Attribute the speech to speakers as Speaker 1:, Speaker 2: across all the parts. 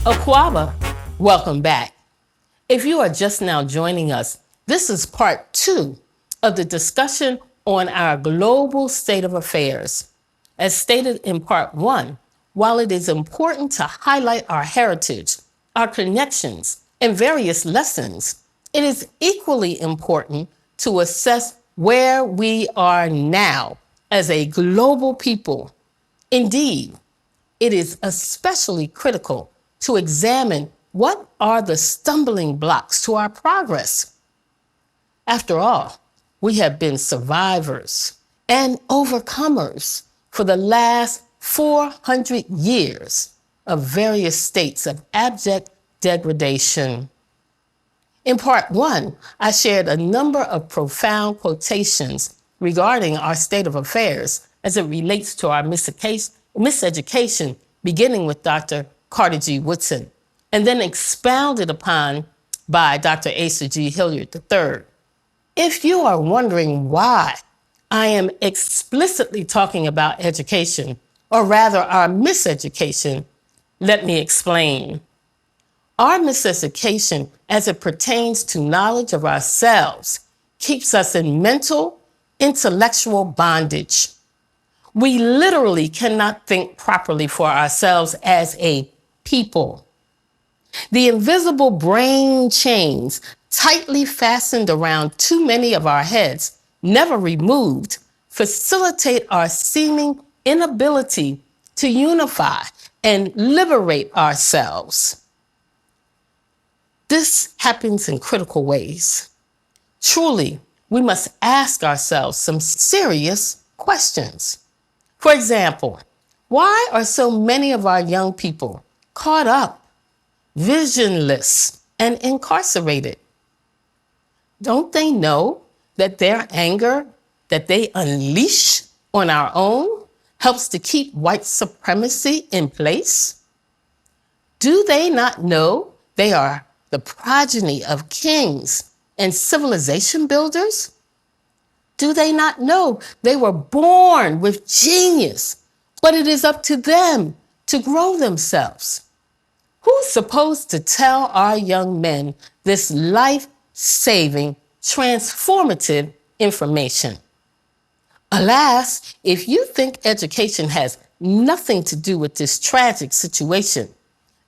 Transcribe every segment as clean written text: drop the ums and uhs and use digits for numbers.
Speaker 1: Aquaba, welcome back. If you are just now joining us, this is part 2 of the discussion on our global state of affairs. As stated in part 1, while it is important to highlight our heritage, our connections, and various lessons, it is equally important to assess where we are now as a global people. Indeed, it is especially critical to examine what are the stumbling blocks to our progress. After all, we have been survivors and overcomers for the last 400 years of various states of abject degradation. In part 1, I shared a number of profound quotations regarding our state of affairs as it relates to our miseducation, beginning with Dr. Carter G. Woodson, and then expounded upon by Dr. Asa G. Hilliard III. If you are wondering why I am explicitly talking about education, or rather our miseducation, let me explain. Our miseducation, as it pertains to knowledge of ourselves, keeps us in mental, intellectual bondage. We literally cannot think properly for ourselves as a people. The invisible brain chains tightly fastened around too many of our heads, never removed, facilitate our seeming inability to unify and liberate ourselves. This happens in critical ways. Truly, we must ask ourselves some serious questions. For example, why are so many of our young people caught up, visionless, and incarcerated? Don't they know that their anger that they unleash on our own helps to keep white supremacy in place? Do they not know they are the progeny of kings and civilization builders? Do they not know they were born with genius, but it is up to them to grow themselves? Who's supposed to tell our young men this life-saving, transformative information? Alas, if you think education has nothing to do with this tragic situation,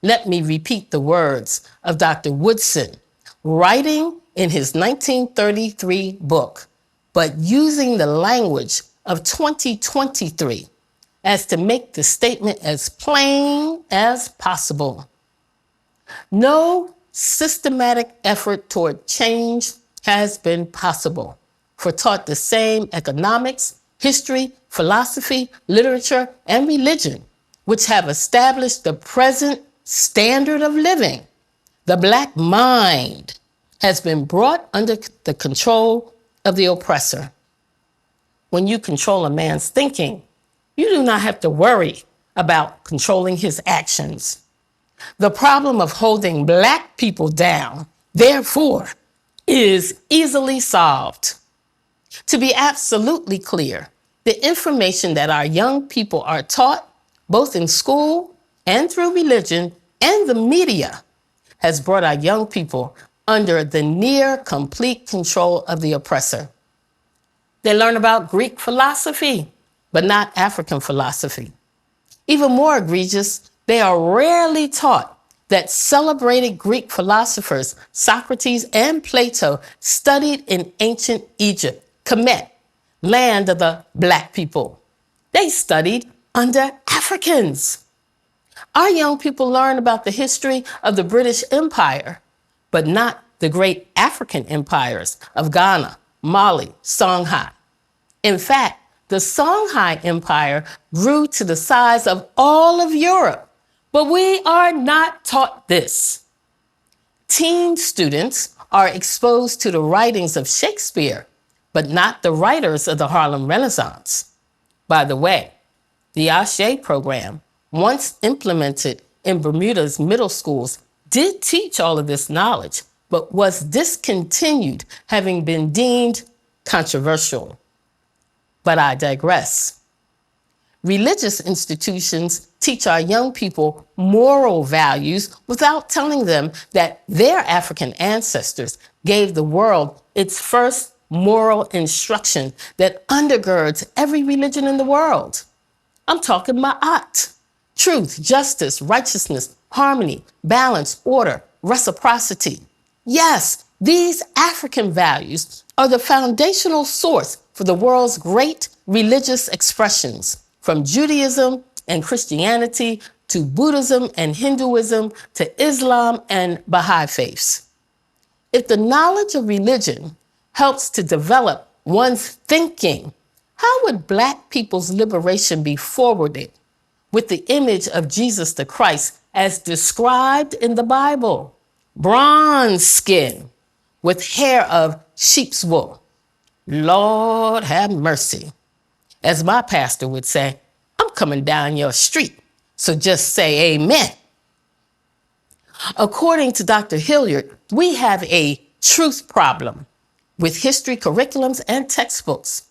Speaker 1: let me repeat the words of Dr. Woodson, writing in his 1933 book, but using the language of 2023 as to make the statement as plain as possible. No systematic effort toward change has been possible for taught the same economics, history, philosophy, literature, and religion, which have established the present standard of living. The Black mind has been brought under the control of the oppressor. When you control a man's thinking, you do not have to worry about controlling his actions. The problem of holding Black people down, therefore, is easily solved. To be absolutely clear, the information that our young people are taught, both in school and through religion and the media, has brought our young people under the near complete control of the oppressor. They learn about Greek philosophy, but not African philosophy. Even more egregious, they are rarely taught that celebrated Greek philosophers, Socrates and Plato, studied in ancient Egypt, Kemet, land of the Black people. They studied under Africans. Our young people learn about the history of the British Empire, but not the great African empires of Ghana, Mali, Songhai. In fact, the Songhai Empire grew to the size of all of Europe, but we are not taught this. Teen students are exposed to the writings of Shakespeare, but not the writers of the Harlem Renaissance. By the way, the Ashe program, once implemented in Bermuda's middle schools, did teach all of this knowledge, but was discontinued, having been deemed controversial. But I digress. Religious institutions teach our young people moral values without telling them that their African ancestors gave the world its first moral instruction that undergirds every religion in the world. I'm talking Ma'at. Truth, justice, righteousness, harmony, balance, order, reciprocity. Yes, these African values are the foundational source for the world's great religious expressions, from Judaism and Christianity to Buddhism and Hinduism to Islam and Baha'i faiths. If the knowledge of religion helps to develop one's thinking, how would Black people's liberation be forwarded with the image of Jesus the Christ as described in the Bible? Bronze skin with hair of sheep's wool. Lord have mercy. As my pastor would say, I'm coming down your street, so just say amen. According to Dr. Hilliard, we have a truth problem with history curriculums and textbooks.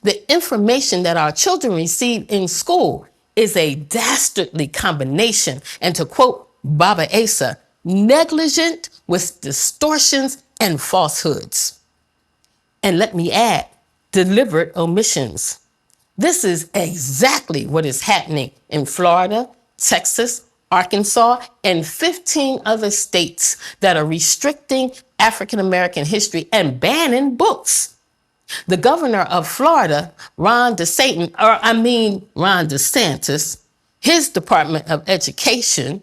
Speaker 1: The information that our children receive in school is a dastardly combination, and to quote Baba Asa, negligent with distortions and falsehoods. And let me add, deliberate omissions. This is exactly what is happening in Florida, Texas, Arkansas, and 15 other states that are restricting African American history and banning books. The governor of Florida, Ron DeSantis, his Department of Education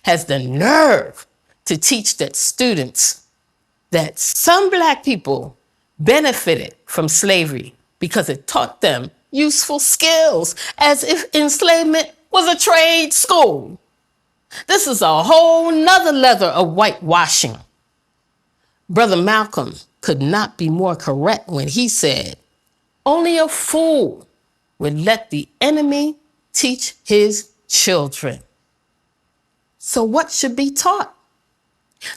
Speaker 1: has the nerve to teach that students that some Black people benefited from slavery because it taught them useful skills, as if enslavement was a trade school. This is a whole nother level of whitewashing. Brother Malcolm could not be more correct when he said, only a fool would let the enemy teach his children. So what should be taught?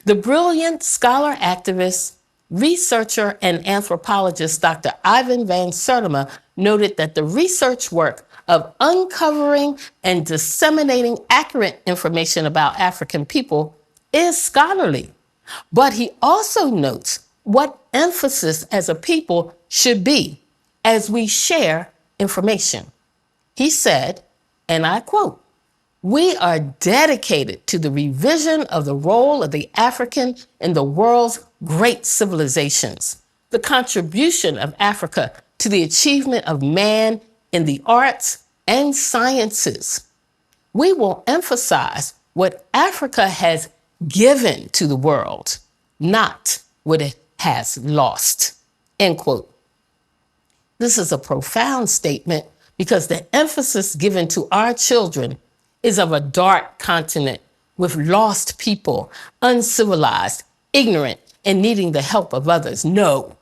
Speaker 1: The brilliant scholar activist, researcher, and anthropologist Dr. Ivan Van Sertima noted that the research work of uncovering and disseminating accurate information about African people is scholarly. But he also notes what emphasis as a people should be as we share information. He said, and I quote, "We are dedicated to the revision of the role of the African in the world's great civilizations, the contribution of Africa to the achievement of man in the arts and sciences. We will emphasize what Africa has given to the world, not what it has lost." End quote. This is a profound statement because the emphasis given to our children is of a dark continent with lost people, uncivilized, ignorant, and needing the help of others. No.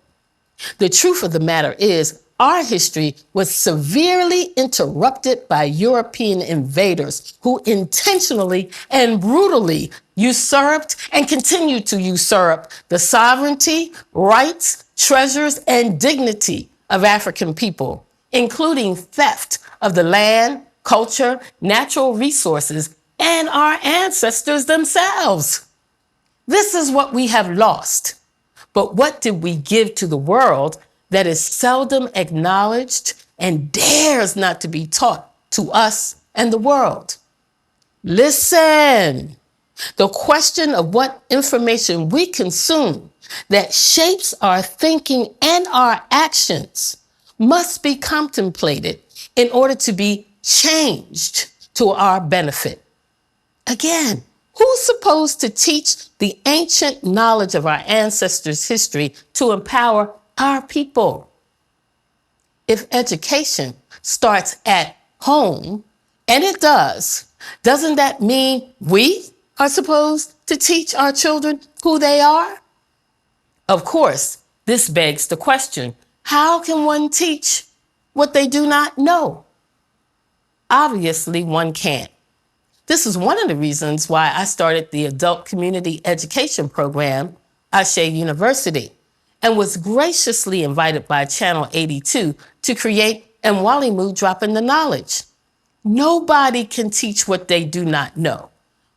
Speaker 1: The truth of the matter is, our history was severely interrupted by European invaders who intentionally and brutally usurped and continue to usurp the sovereignty, rights, treasures, and dignity of African people, including theft of the land, culture, natural resources, and our ancestors themselves. This is what we have lost. But what did we give to the world that is seldom acknowledged and dares not to be taught to us and the world? Listen, the question of what information we consume that shapes our thinking and our actions must be contemplated in order to be changed to our benefit. Again, who's supposed to teach the ancient knowledge of our ancestors' history to empower our people? If education starts at home, and it does, doesn't that mean we are supposed to teach our children who they are? Of course, this begs the question, how can one teach what they do not know? Obviously, one can't. This is one of the reasons why I started the adult community education program, Ashe University, and was graciously invited by Channel 82 to create and Walimu dropping the knowledge. Nobody can teach what they do not know,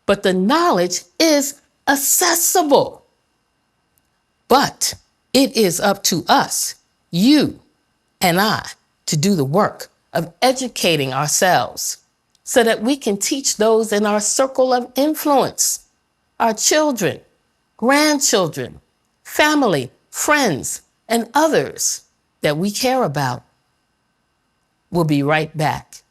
Speaker 1: but the knowledge is accessible. But it is up to us, you and I, to do the work of educating ourselves so that we can teach those in our circle of influence, our children, grandchildren, family, friends, and others that we care about. We'll be right back.